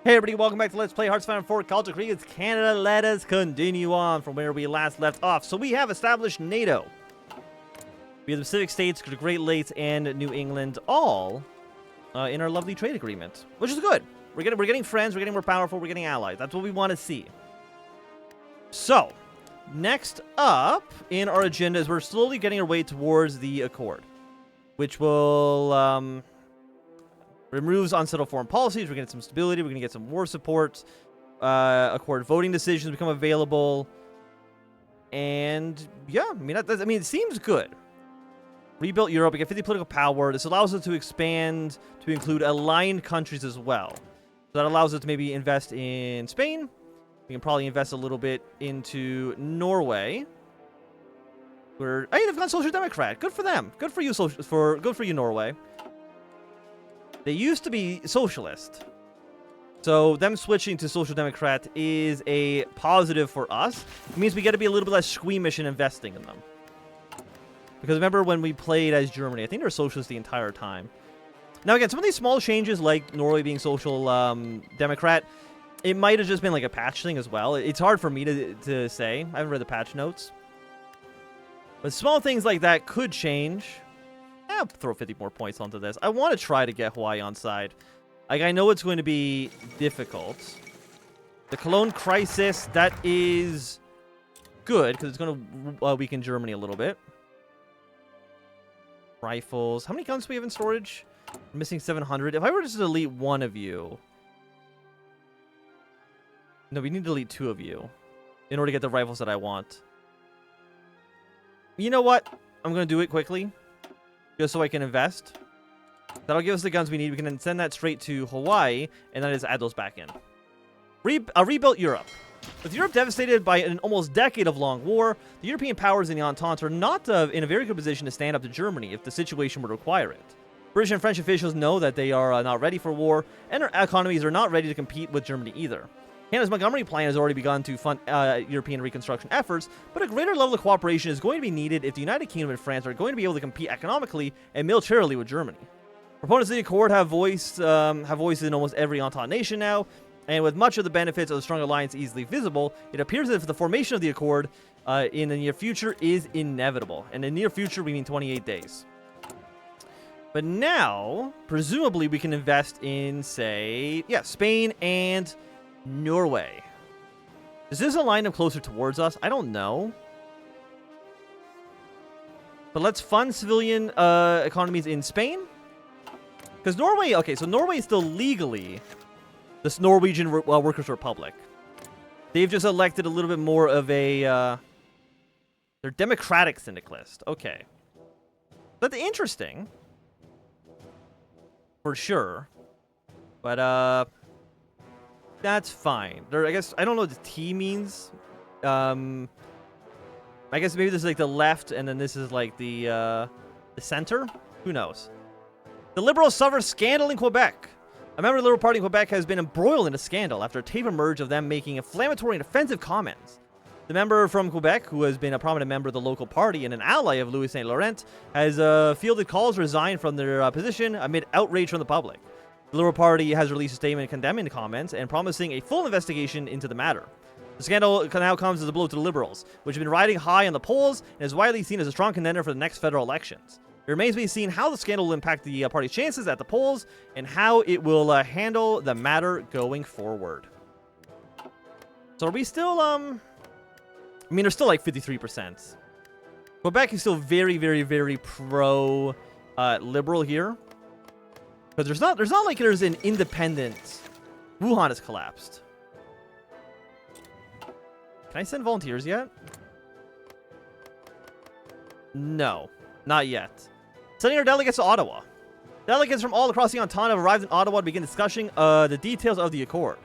Hey everybody, welcome back to Let's Play Hearthstone 4 Kalterkrieg. It's Canada. Let us continue on from where we last left off. So we have established NATO. We have the Pacific States, the Great Lakes, and New England all in our lovely trade agreement, which is good. We're getting friends, we're getting more powerful, we're getting allies. That's what we want to see. So, next up in our agenda is we're slowly getting our way towards the Accord, which will removes unsettled foreign policies. We're going to get some stability. We're going to get some war support. Accord voting decisions become available. And yeah, I mean, it seems good. Rebuilt Europe. We get 50 political power. This allows us to expand to include aligned countries as well. So that allows us to maybe invest in Spain. We can probably invest a little bit into Norway. Hey, they've gone Social Democrat. Good for them. Good for you, good for you, Norway. They used to be socialist. So them switching to Social Democrat is a positive for us. It means we got to be a little bit less squeamish in investing in them. Because remember when we played as Germany, I think they were socialist the entire time. Now again, some of these small changes, like Norway being Social Democrat, it might have just been like a patch thing as well. It's hard for me to say. I haven't read the patch notes. But small things like that could change. I'll throw 50 more points onto this. I want to try to get Hawaii on side. Like, I know it's going to be difficult. The Cologne crisis, that is good, because it's going to weaken Germany a little bit. Rifles. How many guns do we have in storage? I'm missing 700. If I were to just delete one of you... No, we need to delete two of you in order to get the rifles that I want. You know what? I'm going to do it quickly. Just so I can invest. That'll give us the guns we need. We can then send that straight to Hawaii, and then just add those back in. Rebuilt Europe. With Europe devastated by an almost decade of long war, the European powers in the Entente are not in a very good position to stand up to Germany if the situation would require it. British and French officials know that they are not ready for war, and their economies are not ready to compete with Germany either. Canada's Montgomery plan has already begun to fund European reconstruction efforts, but a greater level of cooperation is going to be needed if the United Kingdom and France are going to be able to compete economically and militarily with Germany. Proponents of the Accord have voices in almost every Entente nation now, and with much of the benefits of the strong alliance easily visible, it appears that the formation of the Accord in the near future is inevitable. And in the near future, we mean 28 days. But now, presumably, we can invest in, say, Spain and Norway. Does this align them closer towards us? I don't know. But let's fund civilian economies in Spain. Because Norway, okay, so Norway is still legally this Norwegian Workers' Republic. They've just elected a little bit more of a, they're democratic syndicalist. Okay. That's interesting. For sure. But, that's fine. I guess I don't know what the T means. I guess maybe this is like the left, and then this is like the center. Who knows? The Liberals suffer scandal in Quebec. A member of the Liberal Party in Quebec has been embroiled in a scandal after a tape emerged of them making inflammatory and offensive comments. The member from Quebec, who has been a prominent member of the local party and an ally of Louis Saint Laurent, has fielded calls to resign from their position amid outrage from the public. The Liberal Party has released a statement condemning the comments and promising a full investigation into the matter. The scandal now comes as a blow to the Liberals, which have been riding high on the polls and is widely seen as a strong contender for the next federal elections. It remains to be seen how the scandal will impact the party's chances at the polls and how it will handle the matter going forward. So are we still, I mean, they're still like 53%. Quebec is still very, very, very pro-liberal here. Because there's not like there's an independent. Wuhan has collapsed. Can I send volunteers yet? No, not yet. Sending our delegates to Ottawa. Delegates from all across the Entente have arrived in Ottawa to begin discussing the details of the Accord.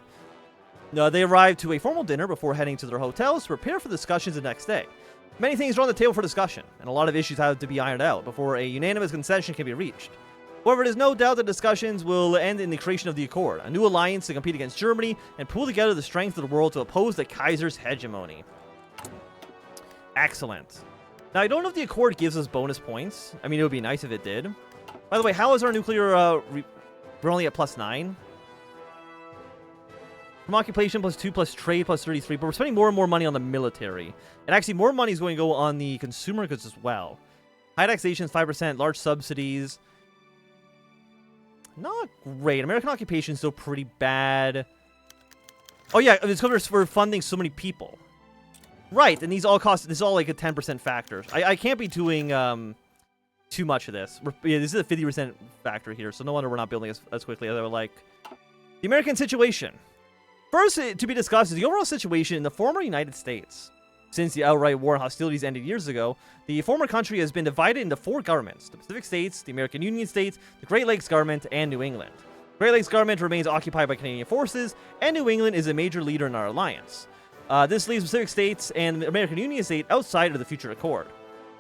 They arrived to a formal dinner before heading to their hotels to prepare for discussions the next day. Many things are on the table for discussion, and a lot of issues have to be ironed out before a unanimous concession can be reached. However, there's no doubt that discussions will end in the creation of the Accord, a new alliance to compete against Germany and pool together the strength of the world to oppose the Kaiser's hegemony. Excellent. Now, I don't know if the Accord gives us bonus points. I mean, it would be nice if it did. By the way, how is our nuclear... we're only at +9. From occupation plus 2 plus trade plus 33, but we're spending more and more money on the military. And actually, more money is going to go on the consumer goods as well. High taxation is 5%, large subsidies. Not great. American occupation is still pretty bad. Oh yeah, it's because we're funding so many people. Right, and these all cost, this is all like a 10% factor. I can't be doing too much of this. Yeah, this is a 50% factor here, so no wonder we're not building as quickly as I would like. The American situation. First to be discussed is the overall situation in the former United States. Since the outright war and hostilities ended years ago, the former country has been divided into 4 governments: the Pacific States, the American Union States, the Great Lakes government, and New England. The Great Lakes government remains occupied by Canadian forces, and New England is a major leader in our alliance. This leaves the Pacific States and the American Union State outside of the future accord.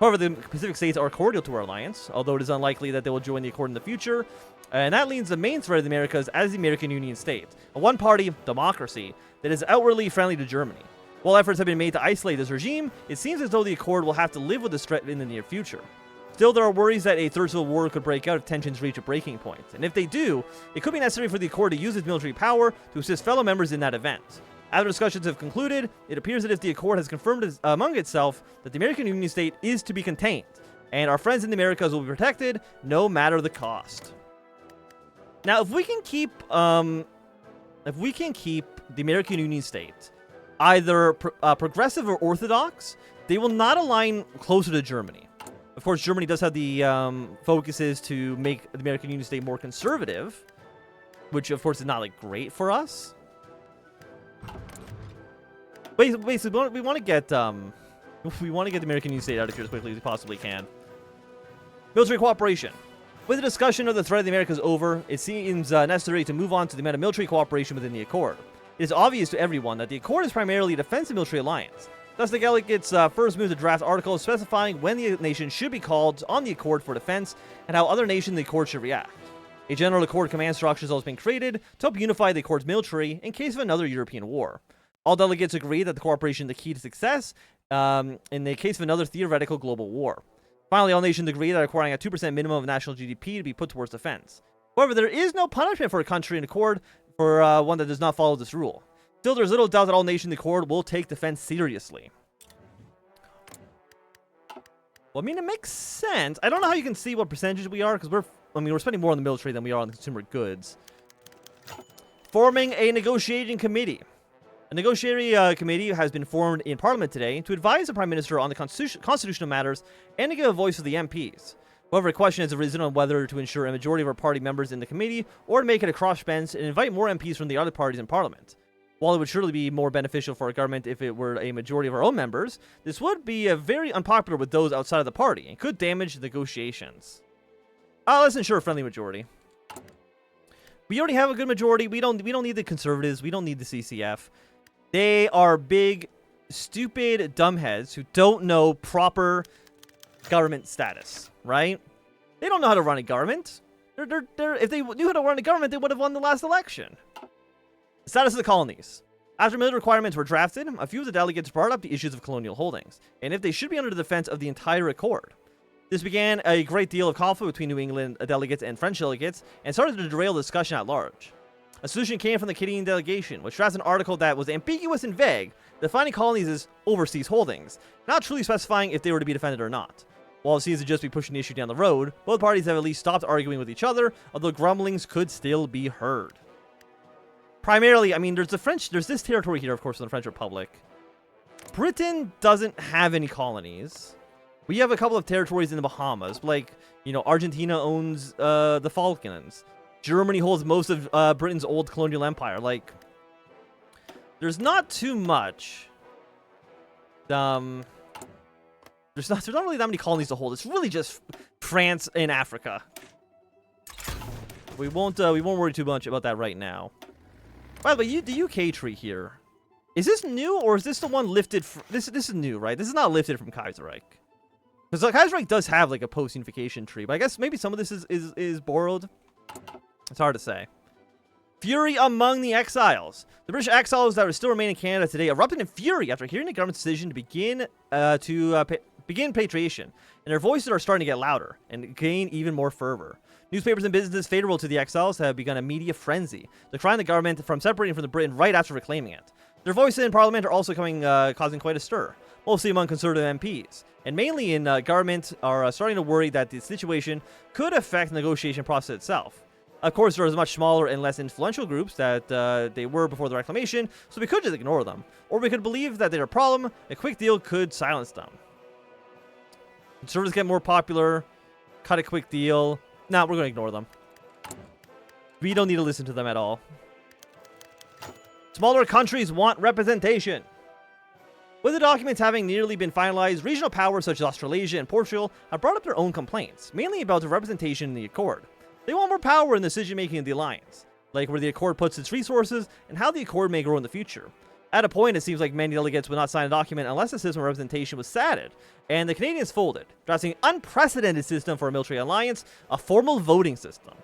However, the Pacific States are cordial to our alliance, although it is unlikely that they will join the accord in the future. And that leaves the main threat of the Americas as the American Union State, a one-party democracy that is outwardly friendly to Germany. While efforts have been made to isolate this regime, it seems as though the accord will have to live with this threat in the near future. Still, there are worries that a third civil war could break out if tensions reach a breaking point. And if they do, it could be necessary for the accord to use its military power to assist fellow members in that event. After discussions have concluded, it appears that if the accord has confirmed among itself that the American Union State is to be contained, and our friends in the Americas will be protected, no matter the cost. Now, if we can keep the American Union State either progressive or orthodox, they will not align closer to Germany. Of course, Germany does have the focuses to make the American Union State more conservative, which of course is not like great for us. Basically, we want to get the American Union State out of here as quickly as we possibly can. Military cooperation. With the discussion of the threat of the Americas over, it seems necessary to move on to the amount of military cooperation within the accord. It is obvious to everyone that the accord is primarily a defensive military alliance. Thus, the delegates first moved to draft articles specifying when the nation should be called on the accord for defense and how other nations in the accord should react. A general accord command structure has also been created to help unify the accord's military in case of another European war. All delegates agree that the cooperation is the key to success in the case of another theoretical global war. Finally, all nations agree that requiring a 2% minimum of national GDP to be put towards defense. However, there is no punishment for a country in accord for one that does not follow this rule. Still, there's little doubt that all nations in the accord will take defense seriously. Well, I mean, it makes sense. I don't know how you can see what percentages we are, because we're spending more on the military than we are on the consumer goods. Forming a negotiating committee. A negotiating committee has been formed in Parliament today to advise the Prime Minister on the constitutional matters and to give a voice to the MPs. However, a question has arisen on whether to ensure a majority of our party members in the committee or to make it a crossbench and invite more MPs from the other parties in Parliament. While it would surely be more beneficial for our government if it were a majority of our own members, this would be very unpopular with those outside of the party and could damage negotiations. Let's ensure a friendly majority. We already have a good majority. We don't need the Conservatives. We don't need the CCF. They are big, stupid dumbheads who don't know proper government status, right? They don't know how to run a government. If they knew how to run a government, they would have won the last election. The status of the colonies. After military requirements were drafted, a few of the delegates brought up the issues of colonial holdings, and if they should be under the defense of the entire accord. This began a great deal of conflict between New England delegates and French delegates, and started to derail the discussion at large. A solution came from the Canadian delegation, which drafted an article that was ambiguous and vague, defining colonies as overseas holdings, not truly specifying if they were to be defended or not. While it seems to just be pushing the issue down the road, both parties have at least stopped arguing with each other, although grumblings could still be heard. Primarily, I mean, there's this territory here, of course, in the French Republic. Britain doesn't have any colonies. We have a couple of territories in the Bahamas, like, you know, Argentina owns the Falklands. Germany holds most of Britain's old colonial empire. Like, there's not too much. There's not really that many colonies to hold. It's really just France and Africa. We won't worry too much about that right now. By the way, the UK tree here, is this new or is this the one lifted? This is new, right? This is not lifted from Kaiserreich. Because the Kaiserreich does have like a post-unification tree, but I guess maybe some of this is borrowed. It's hard to say. Fury among the exiles. The British exiles that still remain in Canada today erupted in fury after hearing the government's decision to begin repatriation, and their voices are starting to get louder and gain even more fervor. Newspapers and businesses favorable to the exiles have begun a media frenzy, decrying the government from separating from the Britain right after reclaiming it. Their voices in Parliament are also causing quite a stir, mostly among Conservative MPs, and mainly in government are starting to worry that the situation could affect the negotiation process itself. Of course, there are much smaller and less influential groups that they were before the reclamation, so we could just ignore them. Or we could believe that they're a problem, a quick deal could silence them. Conservatives get more popular, cut a quick deal. Nah, we're going to ignore them. We don't need to listen to them at all. Smaller countries want representation. With the documents having nearly been finalized, regional powers such as Australasia and Portugal have brought up their own complaints, mainly about the representation in the Accord. They want more power in the decision-making of the alliance, like where the Accord puts its resources and how the Accord may grow in the future. At a point, it seems like many delegates would not sign a document unless the system of representation was satted, and the Canadians folded, drafting an unprecedented system for a military alliance, a formal voting system.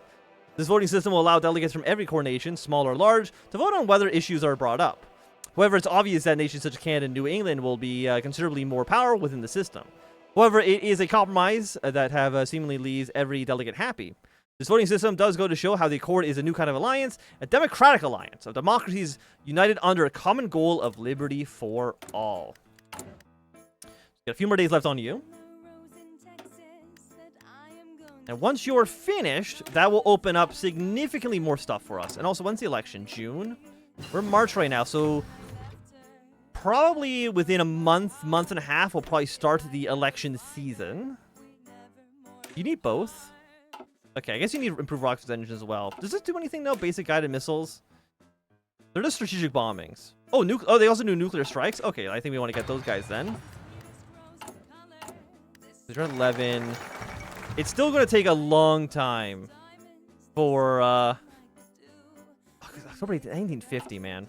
This voting system will allow delegates from every core nation, small or large, to vote on whether issues are brought up. However, it's obvious that nations such as Canada and New England will be considerably more power within the system. However, it is a compromise that seemingly leaves every delegate happy. This voting system does go to show how the Accord is a new kind of alliance, a democratic alliance of democracies united under a common goal of liberty for all. Got a few more days left on you. And once you're finished, that will open up significantly more stuff for us. And also, when's the election? June? We're in March right now, so probably within a month and a half, we'll probably start the election season. You need both. Okay, I guess you need improved rocket engines as well. Does this do anything though? Basic guided missiles? They're just strategic bombings. Oh, they also do nuclear strikes? Okay, I think we want to get those guys then. They're 11. It's still going to take a long time for, October 1950, man.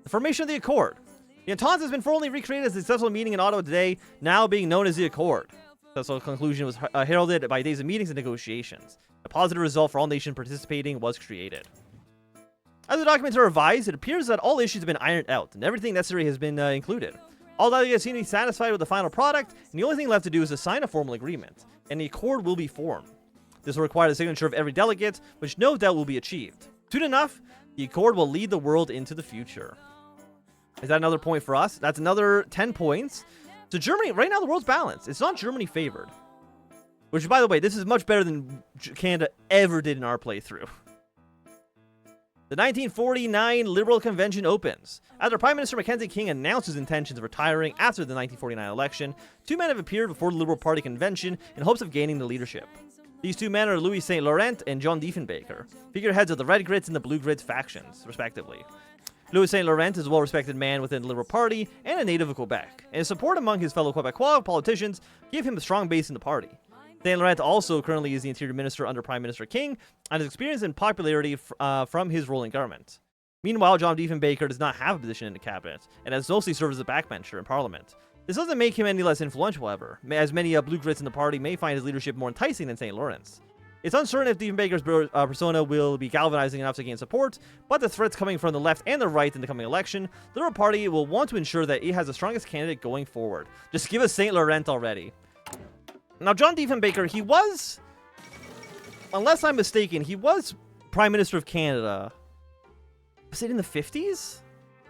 The formation of the Accord. The Entente has been formally recreated as a successful meeting in Ottawa today, now being known as the Accord. Successful conclusion was heralded by days of meetings and negotiations. A positive result for all nations participating was created. As the documents are revised, it appears that all issues have been ironed out, and everything necessary has been included. All delegates seem to be satisfied with the final product, and the only thing left to do is to sign a formal agreement, and the Accord will be formed. This will require the signature of every delegate, which no doubt will be achieved. Soon enough, the Accord will lead the world into the future. Is that another point for us? That's another 10 points. So Germany, right now the world's balanced. It's not Germany favored. Which, by the way, this is much better than Canada ever did in our playthrough. The 1949 Liberal Convention opens. After Prime Minister Mackenzie King announced his intentions of retiring after the 1949 election, two men have appeared before the Liberal Party convention in hopes of gaining the leadership. These two men are Louis St. Laurent and John Diefenbaker, figureheads of the Red Grits and the Blue Grits factions, respectively. Louis St. Laurent is a well-respected man within the Liberal Party and a native of Quebec, and his support among his fellow Quebecois politicians gave him a strong base in the party. St. Laurent also currently is the Interior Minister under Prime Minister King, and has experience and popularity from his role in government. Meanwhile, John Diefenbaker does not have a position in the cabinet, and has mostly served as a backbencher in Parliament. This doesn't make him any less influential, however, as many Blue Grits in the party may find his leadership more enticing than St. Laurent's. It's uncertain if Diefenbaker's persona will be galvanizing enough to gain support, but the threats coming from the left and the right in the coming election, the Liberal Party will want to ensure that it has the strongest candidate going forward. Just give us St. Laurent already. Now, John Diefenbaker, he was, unless I'm mistaken, he was Prime Minister of Canada. Was it in the 50s?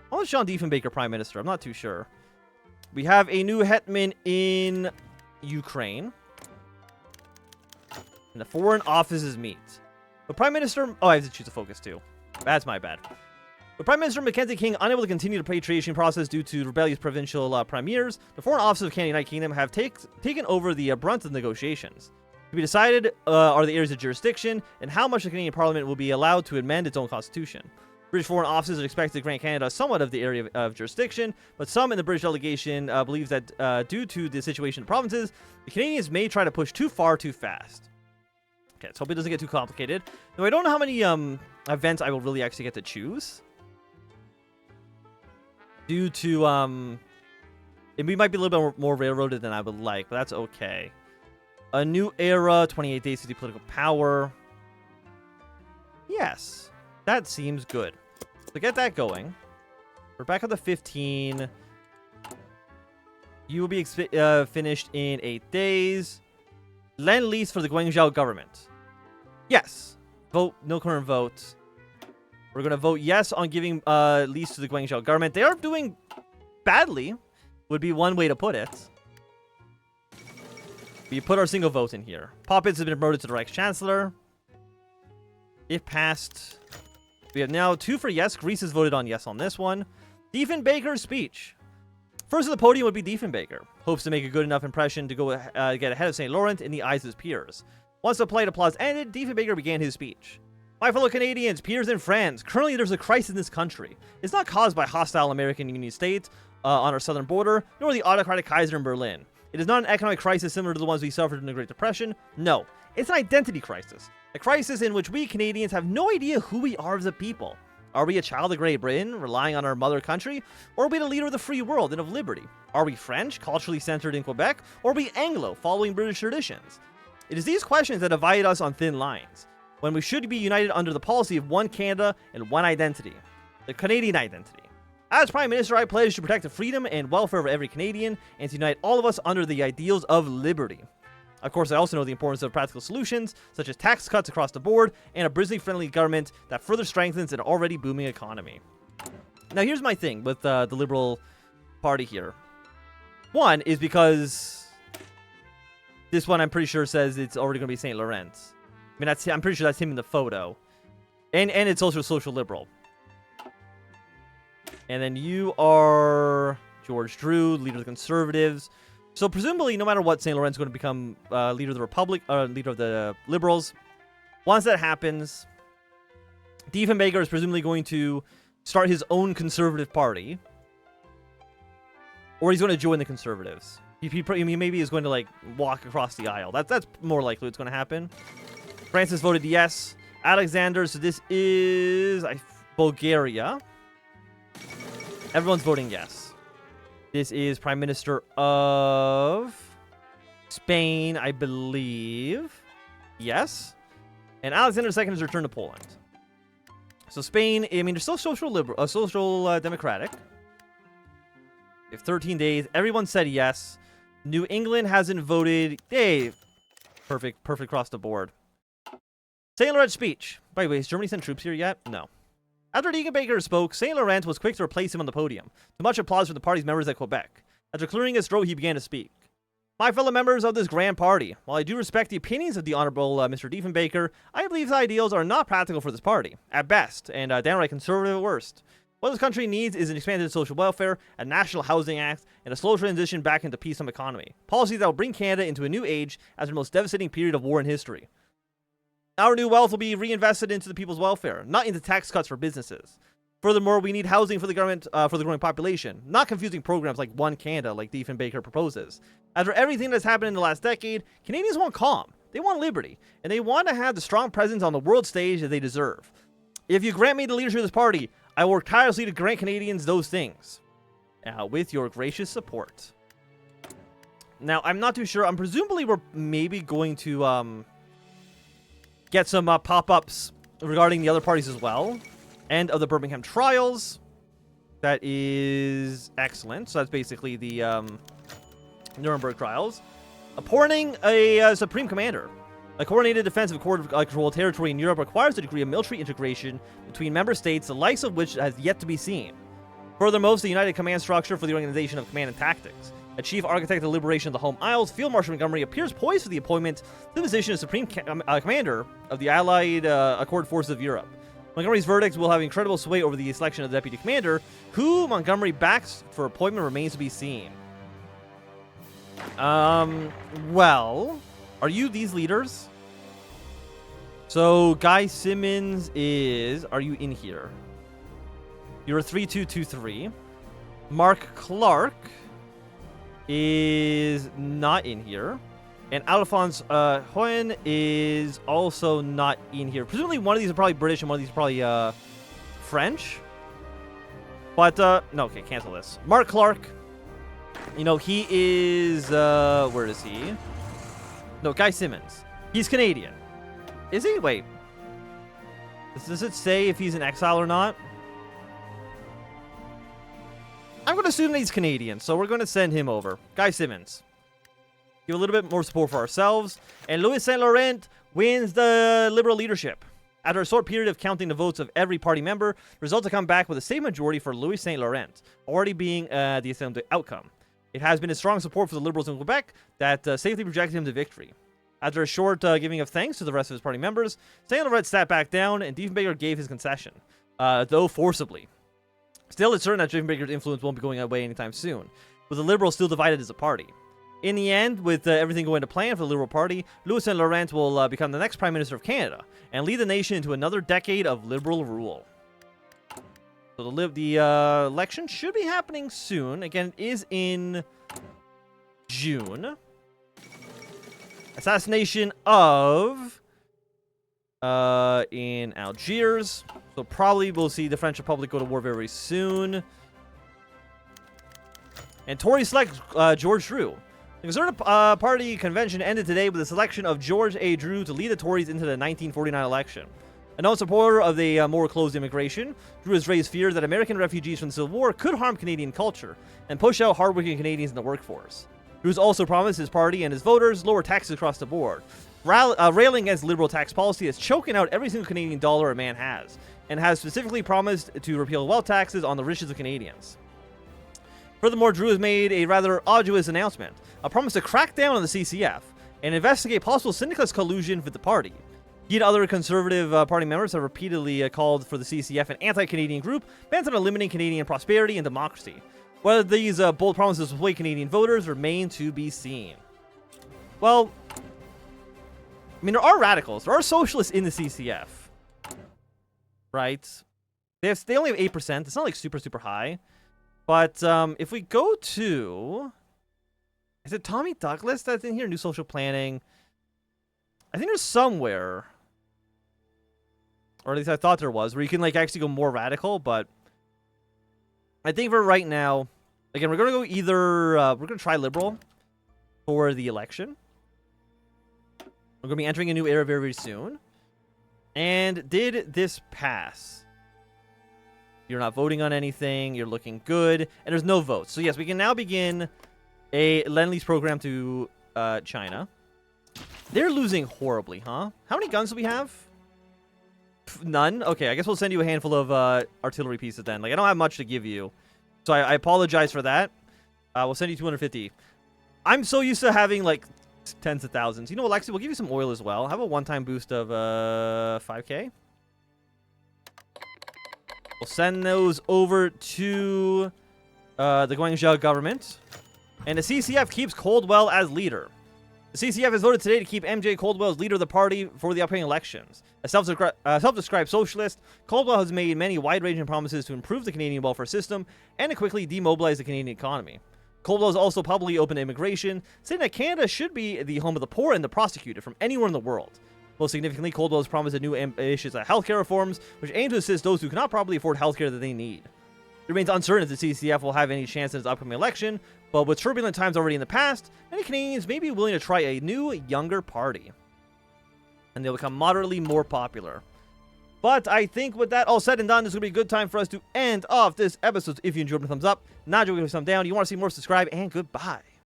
When was John Diefenbaker Prime Minister? I'm not too sure. We have a new hetman in Ukraine. And the foreign offices meet. The Prime Minister... Oh, I have to choose a focus too. That's my bad. With Prime Minister Mackenzie King unable to continue the repatriation process due to rebellious provincial premiers, the Foreign Office of Canada United Kingdom have taken over the brunt of the negotiations. To be decided are the areas of jurisdiction and how much the Canadian Parliament will be allowed to amend its own constitution. British foreign offices are expected to grant Canada somewhat of the area of jurisdiction, but some in the British delegation believe that due to the situation in the provinces, the Canadians may try to push too far too fast. Okay, let's hope it doesn't get too complicated. Now, I don't know how many events I will really actually get to choose. Due to, we might be a little bit more railroaded than I would like, but that's okay. A new era, 28 days to the political power. Yes, that seems good. So get that going. We're back on the 15. You will be finished in 8 days. Lend-lease for the Guangzhou government. Yes. Vote. No current vote. We're going to vote yes on giving lease to the Guangzhou government. They are doing badly, would be one way to put it. We put our single vote in here. Poppins has been promoted to the Reichs-Chancellor. If passed, we have now 2 for yes. Greece has voted on yes on this one. Diefenbaker's speech. First on the podium would be Diefenbaker. Hopes to make a good enough impression to go get ahead of St. Laurent in the eyes of his peers. Once the polite applause ended, Diefenbaker began his speech. My fellow Canadians, peers, and friends, currently there's a crisis in this country. It's not caused by hostile American Union states on our southern border, nor the autocratic Kaiser in Berlin. It is not an economic crisis similar to the ones we suffered in the Great Depression. No, it's an identity crisis. A crisis in which we Canadians have no idea who we are as a people. Are we a child of Great Britain, relying on our mother country? Or are we the leader of the free world and of liberty? Are we French, culturally centered in Quebec? Or are we Anglo, following British traditions? It is these questions that divide us on thin lines, when we should be united under the policy of one Canada and one identity, the Canadian identity. As Prime Minister, I pledge to protect the freedom and welfare of every Canadian and to unite all of us under the ideals of liberty. Of course, I also know the importance of practical solutions, such as tax cuts across the board and a Britain-friendly government that further strengthens an already booming economy. Now, here's my thing with the Liberal Party here. One is because this one, I'm pretty sure, says it's already going to be St. Laurent. I mean, I'm pretty sure that's him in the photo. And it's also social liberal. And then you are George Drew, leader of the Conservatives. So presumably, no matter what, St. Laurent's going to become leader of the Republic, leader of the Liberals. Once that happens, Diefenbaker is presumably going to start his own Conservative party, or he's going to join the Conservatives. He maybe is going to like walk across the aisle. That's more likely what's going to happen. Francis voted yes. Alexander, so this is Bulgaria. Everyone's voting yes. This is Prime Minister of Spain, I believe. Yes. And Alexander II has returned to Poland. So Spain, I mean, they're still social liberal, social democratic. They have 13 days. Everyone said yes. New England hasn't voted. Hey, perfect across the board. St. Laurent speech. By the way, has Germany sent troops here yet? No. After Diefenbaker spoke, St. Laurent was quick to replace him on the podium, to much applause from the party's members at Quebec. After clearing his throat, he began to speak. My fellow members of this grand party, while I do respect the opinions of the Honorable Mr. Diefenbaker, I believe his ideals are not practical for this party, at best, and downright conservative at worst. What this country needs is an expanded social welfare, a national housing act, and a slow transition back into peacetime economy. Policies that will bring Canada into a new age after the most devastating period of war in history. Our new wealth will be reinvested into the people's welfare, not into tax cuts for businesses. Furthermore, we need housing for the government, for the growing population, not confusing programs like One Canada, like Diefenbaker proposes. After everything that's happened in the last decade, Canadians want calm, they want liberty, and they want to have the strong presence on the world stage that they deserve. If you grant me the leadership of this party, I will work tirelessly to grant Canadians those things. With your gracious support. Now, I'm not too sure. Presumably we're maybe going to get some pop-ups regarding the other parties as well. End of the Birmingham trials. That is excellent. So that's basically the Nuremberg trials. Appointing a supreme commander. A coordinated defensive controlled territory in Europe requires a degree of military integration between member states, the likes of which has yet to be seen. Furthermore, the united command structure for the organization of command and tactics. A chief architect of the liberation of the home Isles, Field Marshal Montgomery appears poised for the appointment to the position of supreme commander of the Allied Accord Forces of Europe. Montgomery's verdict will have incredible sway over the selection of the deputy commander, who Montgomery backs for appointment remains to be seen. Well, are you these leaders? So, Guy Simmons is... Are you in here? You're a 3-2-2-3. Mark Clark is not in here. And Alphonse Hoyen is also not in here. Presumably one of these are probably British and one of these are probably French. But, no, okay, cancel this. Mark Clark, you know, he is, where is he? No, Guy Simmons. He's Canadian. Is he? Wait. Does it say if he's in exile or not? I'm going to assume that he's Canadian, so we're going to send him over. Guy Simmons. Give a little bit more support for ourselves. And Louis Saint Laurent wins the Liberal leadership. After a short period of counting the votes of every party member, the results have come back with the same majority for Louis Saint Laurent, already being the assumed outcome. It has been a strong support for the Liberals in Quebec that safely projected him to victory. After a short giving of thanks to the rest of his party members, Saint Laurent sat back down and Diefenbaker gave his concession, though forcibly. Still, it's certain that Diefenbaker's influence won't be going away anytime soon, with the Liberals still divided as a party. In the end, with everything going to plan for the Liberal Party, Louis Saint Laurent will become the next Prime Minister of Canada and lead the nation into another decade of Liberal rule. So the election should be happening soon. Again, it is in June. Assassination of in Algiers. So probably we'll see the French Republic go to war very soon. And Tories select George Drew. The Conservative Party convention ended today with the selection of George A. Drew to lead the Tories into the 1949 election. A known supporter of the more closed immigration, Drew has raised fear that American refugees from the Civil War could harm Canadian culture and push out hardworking Canadians in the workforce. Drew has also promised his party and his voters lower taxes across the board, railing against liberal tax policy that's choking out every single Canadian dollar a man has, and has specifically promised to repeal wealth taxes on the richest of Canadians. Furthermore, Drew has made a rather arduous announcement, a promise to crack down on the CCF and investigate possible syndicalist collusion with the party. He and other Conservative Party members have repeatedly called for the CCF, an anti-Canadian group, bent on eliminating Canadian prosperity and democracy. Whether these bold promises will sway Canadian voters remain to be seen. Well, I mean, there are radicals. There are socialists in the CCF. Right? They only have 8%. It's not like super, super high. But if we go to... Is it Tommy Douglas that's in here? New social planning. I think there's somewhere... Or at least I thought there was, where you can like actually go more radical, but... I think for right now... Again, we're going to go either... we're going to try liberal for the election. We're going to be entering a new era very, very soon. And did this pass? You're not voting on anything. You're looking good. And there's no votes. So yes, we can now begin a Lend-Lease program to China. They're losing horribly, huh? How many guns do we have? None? Okay, I guess we'll send you a handful of artillery pieces then. Like, I don't have much to give you. So I apologize for that. We'll send you 250. I'm so used to having, like, tens of thousands. You know, Alexi, we'll give you some oil as well. Have a one-time boost of 5k. We'll send those over to the Guangzhou government. And the CCF keeps Coldwell as leader. The CCF has voted today to keep MJ Coldwell as leader of the party for the upcoming elections. A self-described socialist, Coldwell has made many wide-ranging promises to improve the Canadian welfare system and to quickly demobilize the Canadian economy. Coldwell has also publicly opened to immigration, saying that Canada should be the home of the poor and the prosecuted from anywhere in the world. Most significantly, Coldwell has promised a new ambitious healthcare reforms, which aim to assist those who cannot properly afford healthcare that they need. It remains uncertain if the CCF will have any chance in its upcoming election, but with turbulent times already in the past, many Canadians may be willing to try a new, younger party. And they'll become moderately more popular. But I think with that all said and done, this is going to be a good time for us to end off this episode. If you enjoyed, a thumbs up. Not enjoying, a thumbs down. You want to see more, subscribe, and goodbye.